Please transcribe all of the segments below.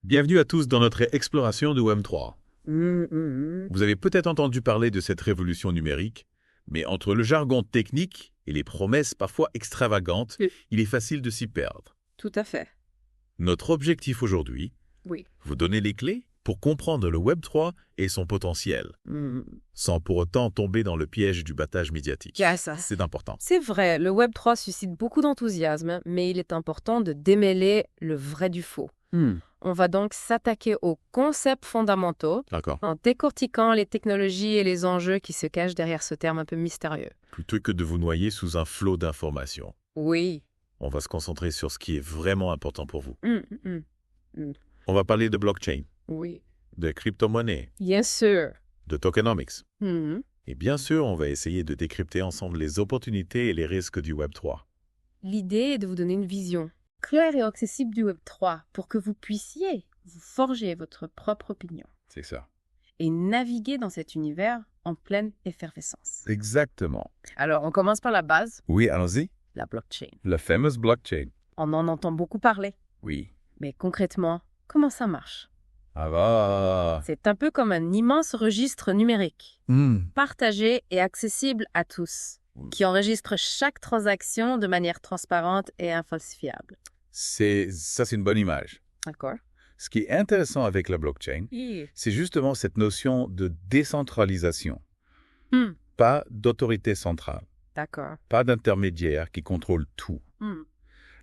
Bienvenue à tous dans notre exploration de Web3. Vous avez peut-être entendu parler de cette révolution numérique, mais entre le jargon technique et les promesses parfois extravagantes, Oui. il est facile de s'y perdre. Tout à fait. Notre objectif aujourd'hui, Oui. vous donner les clés pour comprendre le Web3 et son potentiel, sans pour autant tomber dans le piège du battage médiatique. Ça. C'est important. C'est vrai, le Web3 suscite beaucoup d'enthousiasme, mais il est important de démêler le vrai du faux. On va donc s'attaquer aux concepts fondamentaux D'accord. en décortiquant les technologies et les enjeux qui se cachent derrière ce terme un peu mystérieux. Plutôt que de vous noyer sous un flot d'informations, Oui. on va se concentrer sur ce qui est vraiment important pour vous. Mm. On va parler de blockchain, Oui. de crypto-monnaie, Bien sûr. de tokenomics. Mhm. Et bien sûr, on va essayer de décrypter ensemble les opportunités et les risques du Web3. L'idée est de vous donner une vision claire et accessible du Web3 pour que vous puissiez vous forger votre propre opinion C'est ça. et naviguer dans cet univers en pleine effervescence. Exactement. Alors, on commence par la base, Oui, allons-y. la blockchain. La fameuse blockchain. On en entend beaucoup parler, Oui. mais concrètement, comment ça marche? Ah va. C'est un peu comme un immense registre numérique, partagé et accessible à tous, qui enregistre chaque transaction de manière transparente et infalsifiable. C'est une bonne image. D'accord? Ce qui est intéressant avec la blockchain, c'est justement cette notion de décentralisation. Pas d'autorité centrale, D'accord. pas d'intermédiaire qui contrôle tout.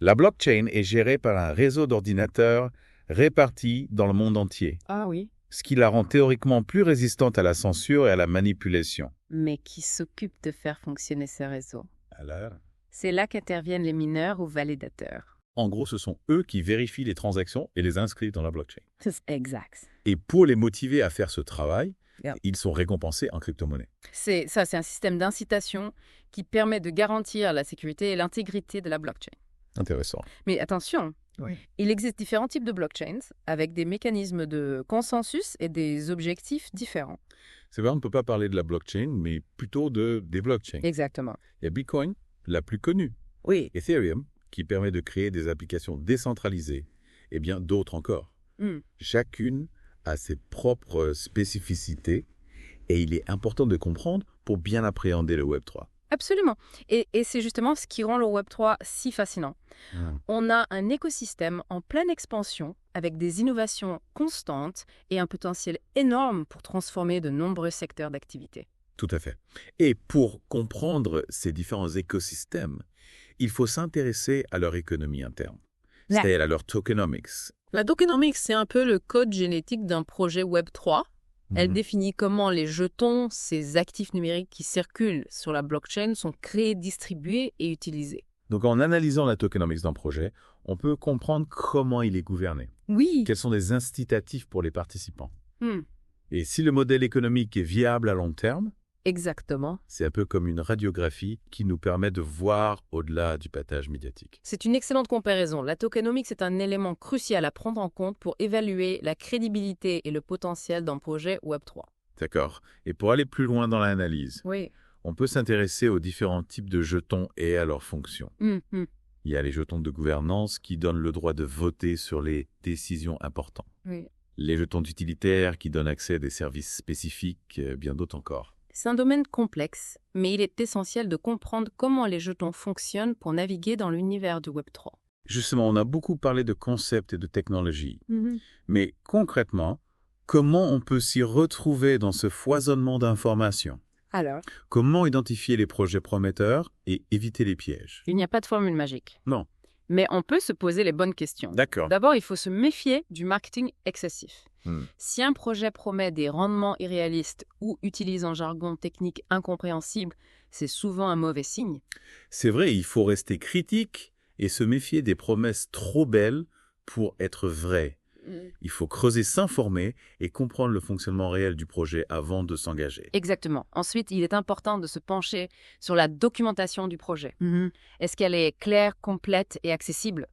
La blockchain est gérée par un réseau d'ordinateurs répartis dans le monde entier, Ah oui. ce qui la rend théoriquement plus résistante à la censure et à la manipulation. Mais qui s'occupe de faire fonctionner ces réseaux? Alors, C'est là qu'interviennent les mineurs ou validateurs. en gros, ce sont eux qui vérifient les transactions et les inscrivent dans la blockchain. Exact. Et pour les motiver à faire ce travail, Yeah. ils sont récompensés en crypto-monnaie. C'est un système d'incitation qui permet de garantir la sécurité et l'intégrité de la blockchain. Intéressant. Mais attention, Oui. il existe différents types de blockchains avec des mécanismes de consensus et des objectifs différents. C'est vrai, on ne peut pas parler de la blockchain, mais plutôt des blockchains. Exactement. Il y a Bitcoin, la plus connue, Oui. Ethereum, qui permet de créer des applications décentralisées, et bien d'autres encore. Chacune a ses propres spécificités, et il est important de comprendre pour bien appréhender le Web3. Absolument. Et c'est justement ce qui rend le Web3 si fascinant. On a un écosystème en pleine expansion avec des innovations constantes et un potentiel énorme pour transformer de nombreux secteurs d'activité. Tout à fait. Et pour comprendre ces différents écosystèmes, il faut s'intéresser à leur économie interne, Ouais. c'est-à-dire à leur tokenomics. La tokenomics, c'est un peu le code génétique d'un projet Web3. Elle définit comment les jetons, ces actifs numériques qui circulent sur la blockchain, sont créés, distribués et utilisés. Donc en analysant la tokenomics d'un projet, on peut comprendre comment il est gouverné, Oui. quels sont les incitatifs pour les participants. Et si le modèle économique est viable à long terme, Exactement. c'est un peu comme une radiographie qui nous permet de voir au-delà du battage médiatique. C'est une excellente comparaison. La tokenomics est un élément crucial à prendre en compte pour évaluer la crédibilité et le potentiel d'un projet Web3. D'accord. Et pour aller plus loin dans l'analyse, Oui. on peut s'intéresser aux différents types de jetons et à leurs fonctions. Il y a les jetons de gouvernance qui donnent le droit de voter sur les décisions importantes. Oui. Les jetons utilitaires qui donnent accès à des services spécifiques, bien d'autres encore. C'est un domaine complexe, mais il est essentiel de comprendre comment les jetons fonctionnent pour naviguer dans l'univers du Web3. Justement, on a beaucoup parlé de concepts et de technologies. Mais concrètement, comment on peut s'y retrouver dans ce foisonnement d'informations? Alors, Comment identifier les projets prometteurs et éviter les pièges? il n'y a pas de formule magique. Non. Mais on peut se poser les bonnes questions. D'accord. D'abord, il faut se méfier du marketing excessif. Si un projet promet des rendements irréalistes ou utilise un jargon technique incompréhensible, c'est souvent un mauvais signe. C'est vrai, il faut rester critique et se méfier des promesses trop belles pour être vraies. Il faut creuser, s'informer et comprendre le fonctionnement réel du projet avant de s'engager. Exactement. Ensuite, il est important de se pencher sur la documentation du projet. Est-ce qu'elle est claire, complète et accessible?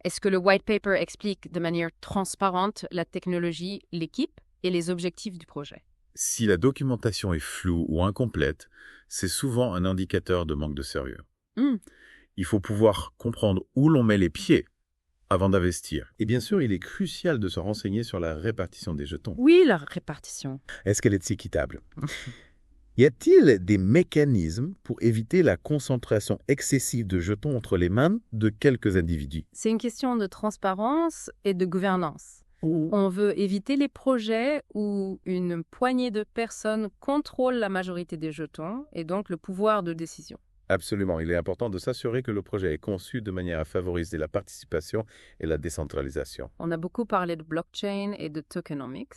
Est-ce que le white paper explique de manière transparente la technologie, l'équipe et les objectifs du projet? Si la documentation est floue ou incomplète, c'est souvent un indicateur de manque de sérieux. Il faut pouvoir comprendre où l'on met les pieds avant d'investir. Et bien sûr, il est crucial de se renseigner sur la répartition des jetons. Oui, la répartition. Est-ce qu'elle est équitable? Y a-t-il des mécanismes pour éviter la concentration excessive de jetons entre les mains de quelques individus? C'est une question de transparence et de gouvernance. On veut éviter les projets où une poignée de personnes contrôle la majorité des jetons et donc le pouvoir de décision. Absolument. Il est important de s'assurer que le projet est conçu de manière à favoriser la participation et la décentralisation. On a beaucoup parlé de blockchain et de tokenomics,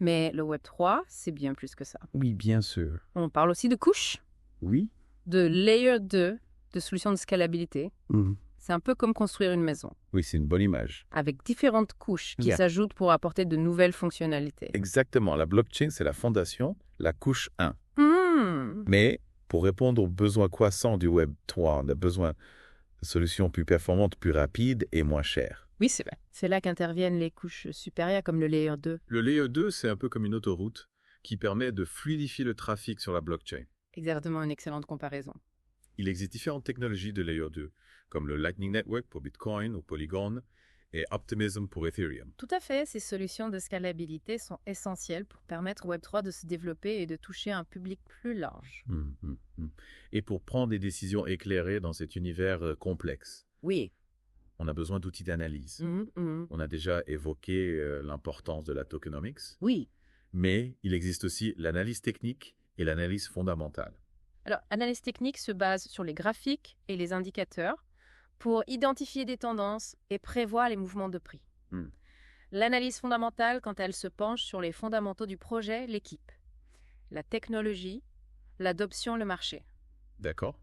mais le Web3, c'est bien plus que ça. Oui, bien sûr. On parle aussi de couches, Oui. de layer 2, de solutions de scalabilité. C'est un peu comme construire une maison, Oui, c'est une bonne image. avec différentes couches qui s'ajoutent pour apporter de nouvelles fonctionnalités. Exactement. La blockchain, c'est la fondation, la couche 1. Mais pour répondre aux besoins croissants du Web 3, on a besoin de solutions plus performantes, plus rapides et moins chères. Oui, c'est vrai. C'est là qu'interviennent les couches supérieures comme le layer 2. Le layer 2, c'est un peu comme une autoroute qui permet de fluidifier le trafic sur la blockchain. Exactement, une excellente comparaison. Il existe différentes technologies de layer 2, comme le Lightning Network pour Bitcoin ou Polygon et Optimism pour Ethereum. Tout à fait, ces solutions de scalabilité sont essentielles pour permettre au Web3 de se développer et de toucher un public plus large. Et pour prendre des décisions éclairées dans cet univers complexe. Oui. On a besoin d'outils d'analyse. On a déjà évoqué l'importance de la tokenomics. Oui. Mais il existe aussi l'analyse technique et l'analyse fondamentale. Alors, l'analyse technique se base sur les graphiques et les indicateurs pour identifier des tendances et prévoir les mouvements de prix. L'analyse fondamentale, quand elle se penche sur les fondamentaux du projet, l'équipe, la technologie, l'adoption, le marché. D'accord.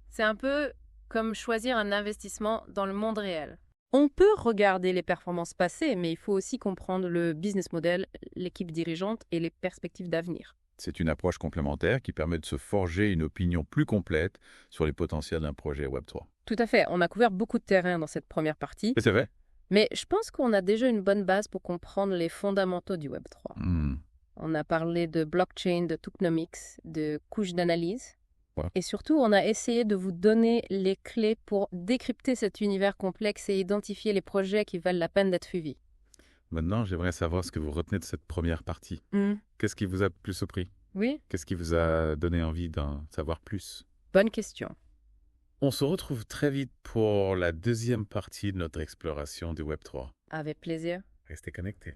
C'est un peu comme choisir un investissement dans le monde réel. On peut regarder les performances passées, mais il faut aussi comprendre le business model, l'équipe dirigeante et les perspectives d'avenir. C'est une approche complémentaire qui permet de se forger une opinion plus complète sur les potentiels d'un projet Web3. Tout à fait. On a couvert beaucoup de terrain dans cette première partie. C'est vrai. Mais je pense qu'on a déjà une bonne base pour comprendre les fondamentaux du Web3. On a parlé de blockchain, de tokenomics, de couches d'analyse. Et surtout, on a essayé de vous donner les clés pour décrypter cet univers complexe et identifier les projets qui valent la peine d'être suivis. Maintenant, j'aimerais savoir ce que vous retenez de cette première partie. Qu'est-ce qui vous a le plus surpris? Oui. Qu'est-ce qui vous a donné envie d'en savoir plus? Bonne question. On se retrouve très vite pour la deuxième partie de notre exploration du Web3. Avec plaisir. Restez connectés.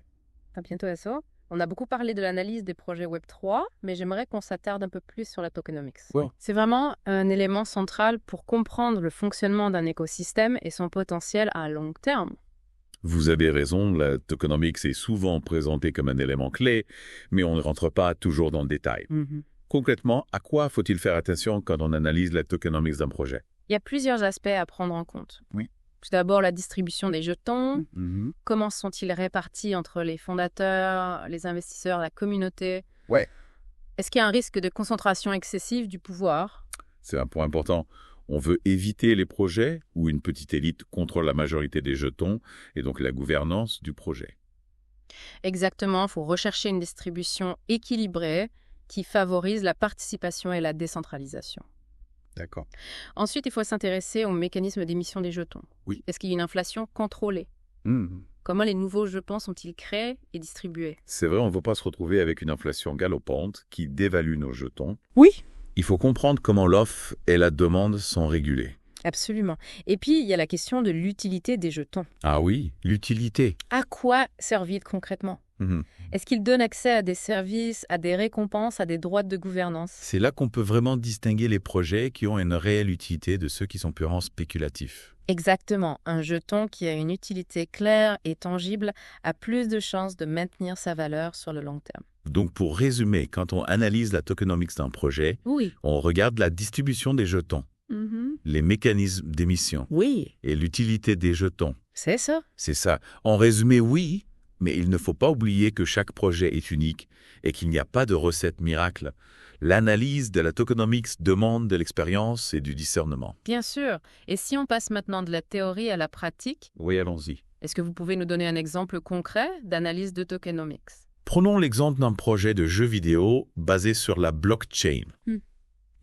À bientôt, SO. On a beaucoup parlé de l'analyse des projets Web3, mais j'aimerais qu'on s'attarde un peu plus sur la tokenomics. Ouais. C'est vraiment un élément central pour comprendre le fonctionnement d'un écosystème et son potentiel à long terme. Vous avez raison, la tokenomics est souvent présentée comme un élément clé, mais on ne rentre pas toujours dans le détail. Concrètement, à quoi faut-il faire attention quand on analyse la tokenomics d'un projet? Il y a plusieurs aspects à prendre en compte. Oui. Tout d'abord, la distribution des jetons. Comment sont-ils répartis entre les fondateurs, les investisseurs, la communauté? Ouais. Est-ce qu'il y a un risque de concentration excessive du pouvoir? C'est un point important. On veut éviter les projets où une petite élite contrôle la majorité des jetons et donc la gouvernance du projet. Exactement, il faut rechercher une distribution équilibrée qui favorise la participation et la décentralisation. D'accord. Ensuite, il faut s'intéresser au mécanisme d'émission des jetons. Oui. Est-ce qu'il y a une inflation contrôlée? Comment les nouveaux jetons sont-ils créés et distribués? C'est vrai, on ne veut pas se retrouver avec une inflation galopante qui dévalue nos jetons. Oui. Il faut comprendre comment l'offre et la demande sont régulées. Absolument. Et puis, il y a la question de l'utilité des jetons. Ah oui, l'utilité. À quoi servent-ils concrètement? Est-ce qu'ils donnent accès à des services, à des récompenses, à des droits de gouvernance? C'est là qu'on peut vraiment distinguer les projets qui ont une réelle utilité de ceux qui sont purement spéculatifs. Exactement. Un jeton qui a une utilité claire et tangible a plus de chances de maintenir sa valeur sur le long terme. Donc pour résumer, quand on analyse la tokenomics d'un projet, on regarde la distribution des jetons, les mécanismes d'émission et l'utilité des jetons. C'est ça. C'est ça. En résumé, oui, mais il ne faut pas oublier que chaque projet est unique et qu'il n'y a pas de recette miracle. L'analyse de la tokenomics demande de l'expérience et du discernement. Bien sûr. Et si on passe maintenant de la théorie à la pratique? Oui, allons-y. Est-ce que vous pouvez nous donner un exemple concret d'analyse de tokenomics? Prenons l'exemple d'un projet de jeu vidéo basé sur la blockchain.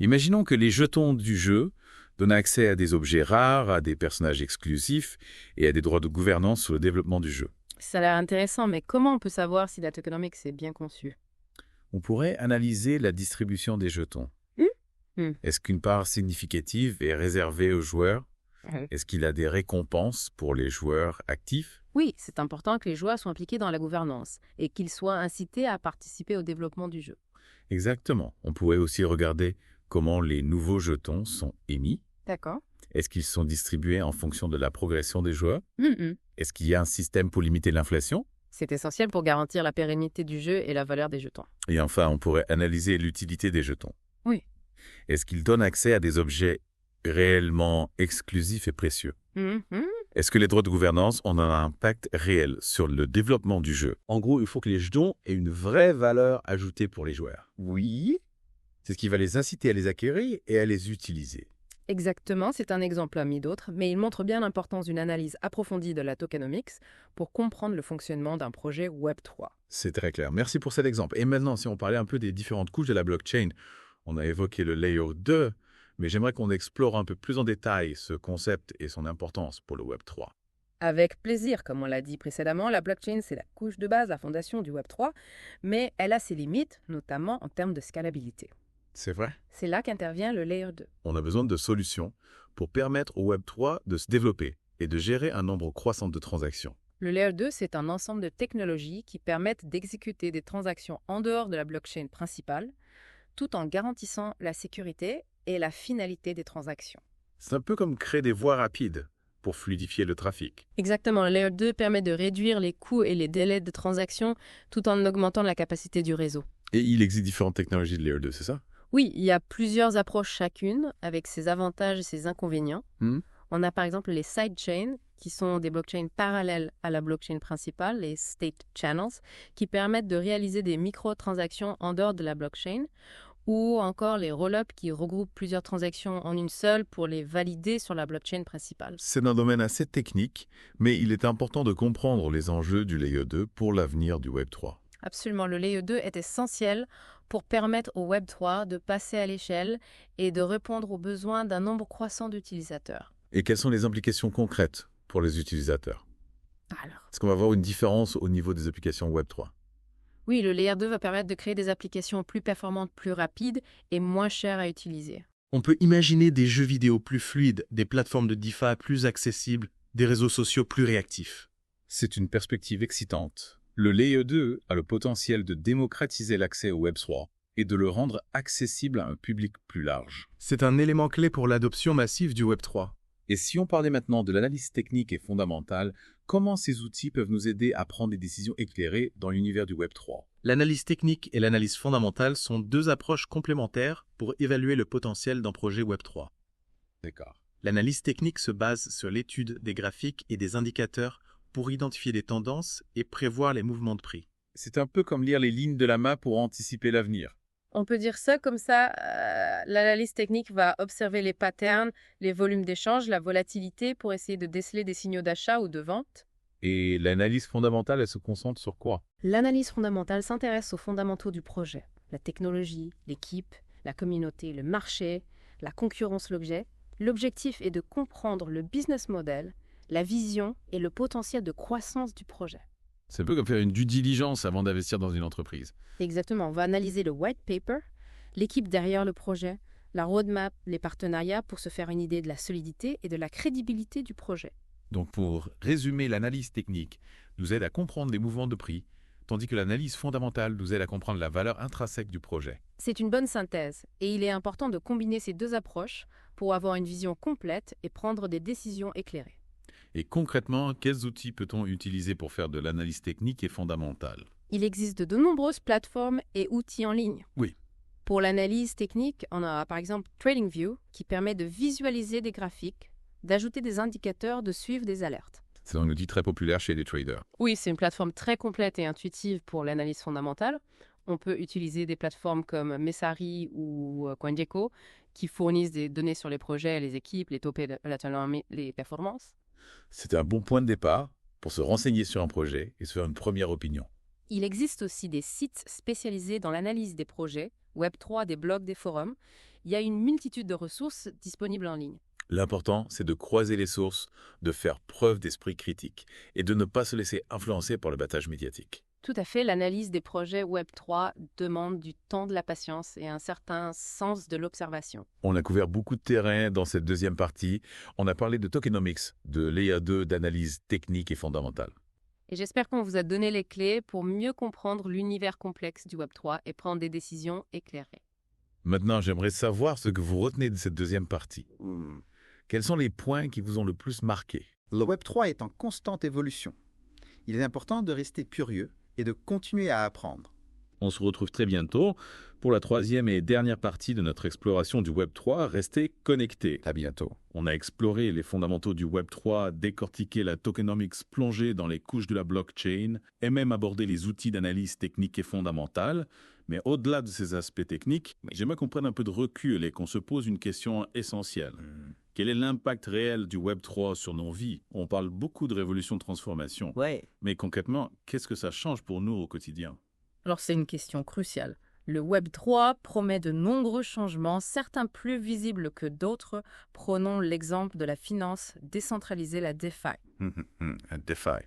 Imaginons que les jetons du jeu Donne accès à des objets rares, à des personnages exclusifs et à des droits de gouvernance sur le développement du jeu. Ça a l'air intéressant, mais comment on peut savoir si la tokenomics est bien conçue? On pourrait analyser la distribution des jetons. Est-ce qu'une part significative est réservée aux joueurs? Est-ce qu'il y a des récompenses pour les joueurs actifs? Oui, c'est important que les joueurs soient impliqués dans la gouvernance et qu'ils soient incités à participer au développement du jeu. Exactement. On pourrait aussi regarder comment les nouveaux jetons sont émis. D'accord. Est-ce qu'ils sont distribués en fonction de la progression des joueurs? Est-ce qu'il y a un système pour limiter l'inflation? C'est essentiel pour garantir la pérennité du jeu et la valeur des jetons. Et enfin, on pourrait analyser l'utilité des jetons. Oui. Est-ce qu'ils donnent accès à des objets réellement exclusifs et précieux? Est-ce que les droits de gouvernance ont un impact réel sur le développement du jeu? En gros, il faut que les jetons aient une vraie valeur ajoutée pour les joueurs. Oui. C'est ce qui va les inciter à les acquérir et à les utiliser. Exactement, c'est un exemple parmi d'autres, mais il montre bien l'importance d'une analyse approfondie de la tokenomics pour comprendre le fonctionnement d'un projet Web3. C'est très clair. Merci pour cet exemple. Et maintenant, si on parlait un peu des différentes couches de la blockchain, on a évoqué le layer 2, mais j'aimerais qu'on explore un peu plus en détail ce concept et son importance pour le Web3. Avec plaisir, comme on l'a dit précédemment, la blockchain, c'est la couche de base, la fondation du Web3, mais elle a ses limites, notamment en termes de scalabilité. C'est vrai. C'est là qu'intervient le layer 2. On a besoin de solutions pour permettre au Web3 de se développer et de gérer un nombre croissant de transactions. Le layer 2, c'est un ensemble de technologies qui permettent d'exécuter des transactions en dehors de la blockchain principale, tout en garantissant la sécurité et la finalité des transactions. C'est un peu comme créer des voies rapides pour fluidifier le trafic. Exactement, le layer 2 permet de réduire les coûts et les délais de transaction tout en augmentant la capacité du réseau. Et il existe différentes technologies de layer 2, c'est ça? Oui, il y a plusieurs approches chacune, avec ses avantages et ses inconvénients. On a par exemple les sidechains, qui sont des blockchains parallèles à la blockchain principale, les state channels, qui permettent de réaliser des microtransactions en dehors de la blockchain, ou encore les roll-ups qui regroupent plusieurs transactions en une seule pour les valider sur la blockchain principale. C'est un domaine assez technique, mais il est important de comprendre les enjeux du layer 2 pour l'avenir du Web3. Absolument, le layer 2 est essentiel pour permettre au Web3 de passer à l'échelle et de répondre aux besoins d'un nombre croissant d'utilisateurs. Et quelles sont les implications concrètes pour les utilisateurs? Alors, Est-ce qu'on va voir une différence au niveau des applications Web3? oui, le layer 2 va permettre de créer des applications plus performantes, plus rapides et moins chères à utiliser. On peut imaginer des jeux vidéo plus fluides, des plateformes de DeFi plus accessibles, des réseaux sociaux plus réactifs. C'est une perspective excitante. Le layer 2 a le potentiel de démocratiser l'accès au Web3 et de le rendre accessible à un public plus large. C'est un élément clé pour l'adoption massive du Web3. Et si on parlait maintenant de l'analyse technique et fondamentale, comment ces outils peuvent nous aider à prendre des décisions éclairées dans l'univers du Web3? L'analyse technique et l'analyse fondamentale sont deux approches complémentaires pour évaluer le potentiel d'un projet Web3. D'accord. L'analyse technique se base sur l'étude des graphiques et des indicateurs pour identifier des tendances et prévoir les mouvements de prix. C'est un peu comme lire les lignes de la map pour anticiper l'avenir. On peut dire ça comme ça, l'analyse technique va observer les patterns, les volumes d'échange, la volatilité pour essayer de déceler des signaux d'achat ou de vente. Et l'analyse fondamentale, elle se concentre sur quoi? L'analyse fondamentale s'intéresse aux fondamentaux du projet, la technologie, l'équipe, la communauté, le marché, la concurrence, l'objet. L'objectif est de comprendre le business model, la vision et le potentiel de croissance du projet. C'est un peu comme faire une due diligence avant d'investir dans une entreprise. Exactement, on va analyser le white paper, l'équipe derrière le projet, la roadmap, les partenariats pour se faire une idée de la solidité et de la crédibilité du projet. Donc pour résumer, l'analyse technique nous aide à comprendre les mouvements de prix, tandis que l'analyse fondamentale nous aide à comprendre la valeur intrinsèque du projet. C'est une bonne synthèse et il est important de combiner ces deux approches pour avoir une vision complète et prendre des décisions éclairées. Et concrètement, quels outils peut-on utiliser pour faire de l'analyse technique et fondamentale? Il existe de nombreuses plateformes et outils en ligne. Oui. Pour l'analyse technique, on a par exemple TradingView qui permet de visualiser des graphiques, d'ajouter des indicateurs, de suivre des alertes. C'est un outil très populaire chez les traders. Oui, c'est une plateforme très complète et intuitive pour l'analyse fondamentale. On peut utiliser des plateformes comme Messari ou CoinGecko qui fournissent des données sur les projets, les équipes, les taux et les performances. C'est un bon point de départ pour se renseigner sur un projet et se faire une première opinion. Il existe aussi des sites spécialisés dans l'analyse des projets, Web3, des blogs, des forums. Il y a une multitude de ressources disponibles en ligne. L'important, c'est de croiser les sources, de faire preuve d'esprit critique et de ne pas se laisser influencer par le battage médiatique. Tout à fait, l'analyse des projets Web3 demande du temps, de la patience et un certain sens de l'observation. On a couvert beaucoup de terrain dans cette deuxième partie. On a parlé de tokenomics, de Layer 2, d'analyse technique et fondamentale. Et j'espère qu'on vous a donné les clés pour mieux comprendre l'univers complexe du Web3 et prendre des décisions éclairées. Maintenant, j'aimerais savoir ce que vous retenez de cette deuxième partie. Quels sont les points qui vous ont le plus marqué? Le Web3 est en constante évolution. Il est important de rester curieux et de continuer à apprendre. On se retrouve très bientôt pour la troisième et dernière partie de notre exploration du Web3. Restez connectés. À bientôt. On a exploré les fondamentaux du Web3, décortiqué la tokenomics, plongé dans les couches de la blockchain et même abordé les outils d'analyse technique et fondamentale. Mais au-delà de ces aspects techniques, j'aimerais qu'on prenne un peu de recul et qu'on se pose une question essentielle. Quel est l'impact réel du Web3 sur nos vies? On parle beaucoup de révolution de transformation. Ouais. Mais concrètement, qu'est-ce que ça change pour nous au quotidien? Alors c'est une question cruciale. Le Web3 promet de nombreux changements, certains plus visibles que d'autres. Prenons l'exemple de la finance décentralisée, la DeFi. DeFi.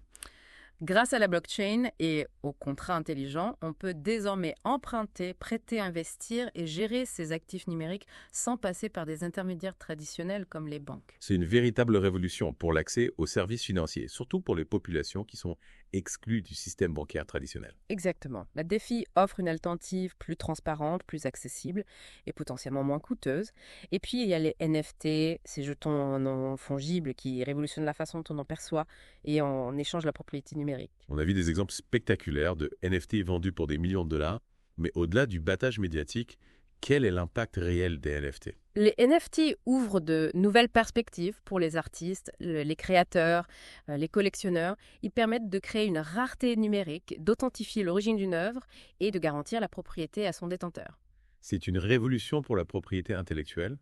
Grâce à la blockchain et aux contrats intelligents, on peut désormais emprunter, prêter, investir et gérer ses actifs numériques sans passer par des intermédiaires traditionnels comme les banques. C'est une véritable révolution pour l'accès aux services financiers, surtout pour les populations qui sont exclues du système bancaire traditionnel. Exactement. La DeFi offre une alternative plus transparente, plus accessible et potentiellement moins coûteuse. Et puis, il y a les NFT, ces jetons non fongibles qui révolutionnent la façon dont on en perçoit et en échange la propriété numérique. On a vu des exemples spectaculaires de NFT vendus pour des millions de dollars, mais au-delà du battage médiatique, quel est l'impact réel des NFT? Les NFT ouvrent de nouvelles perspectives pour les artistes, les créateurs, les collectionneurs. Ils permettent de créer une rareté numérique, d'authentifier l'origine d'une œuvre et de garantir la propriété à son détenteur. C'est une révolution pour la propriété intellectuelle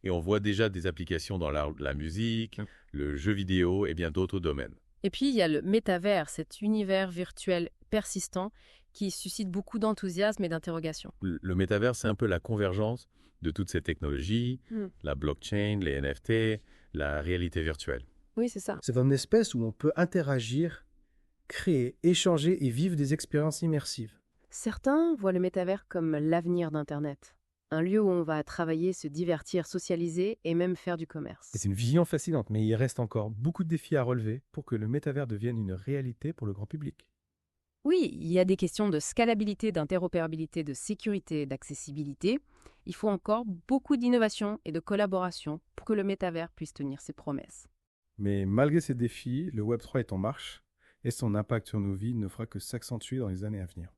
et on voit déjà des applications dans l'art, la musique, le jeu vidéo et bien d'autres domaines. Et puis, il y a le métavers, cet univers virtuel persistant qui suscite beaucoup d'enthousiasme et d'interrogation. Le métavers, c'est un peu la convergence de toutes ces technologies, la blockchain, les NFT, la réalité virtuelle. Oui, c'est ça. C'est un espace où on peut interagir, créer, échanger et vivre des expériences immersives. Certains voient le métavers comme l'avenir d'Internet. Un lieu où on va travailler, se divertir, socialiser et même faire du commerce. C'est une vision fascinante, mais il reste encore beaucoup de défis à relever pour que le métavers devienne une réalité pour le grand public. Oui, il y a des questions de scalabilité, d'interopérabilité, de sécurité, d'accessibilité. Il faut encore beaucoup d'innovation et de collaboration pour que le métavers puisse tenir ses promesses. Mais malgré ces défis, le Web3 est en marche et son impact sur nos vies ne fera que s'accentuer dans les années à venir.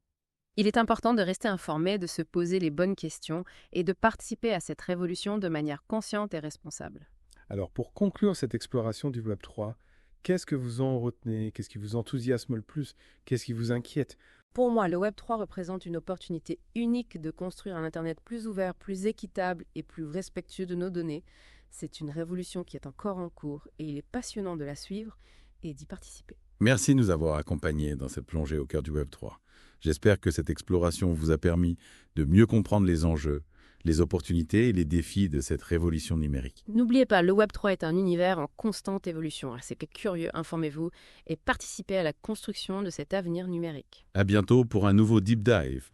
Il est important de rester informé, de se poser les bonnes questions et de participer à cette révolution de manière consciente et responsable. Alors pour conclure cette exploration du Web3, qu'est-ce que vous en retenez? Qu'est-ce qui vous enthousiasme le plus? Qu'est-ce qui vous inquiète? Pour moi, le Web3 représente une opportunité unique de construire un Internet plus ouvert, plus équitable et plus respectueux de nos données. C'est une révolution qui est encore en cours et il est passionnant de la suivre et d'y participer. Merci de nous avoir accompagnés dans cette plongée au cœur du Web3. J'espère que cette exploration vous a permis de mieux comprendre les enjeux, les opportunités et les défis de cette révolution numérique. N'oubliez pas, le Web3 est un univers en constante évolution. C'est curieux, informez-vous et participez à la construction de cet avenir numérique. À bientôt pour un nouveau Deep Dive.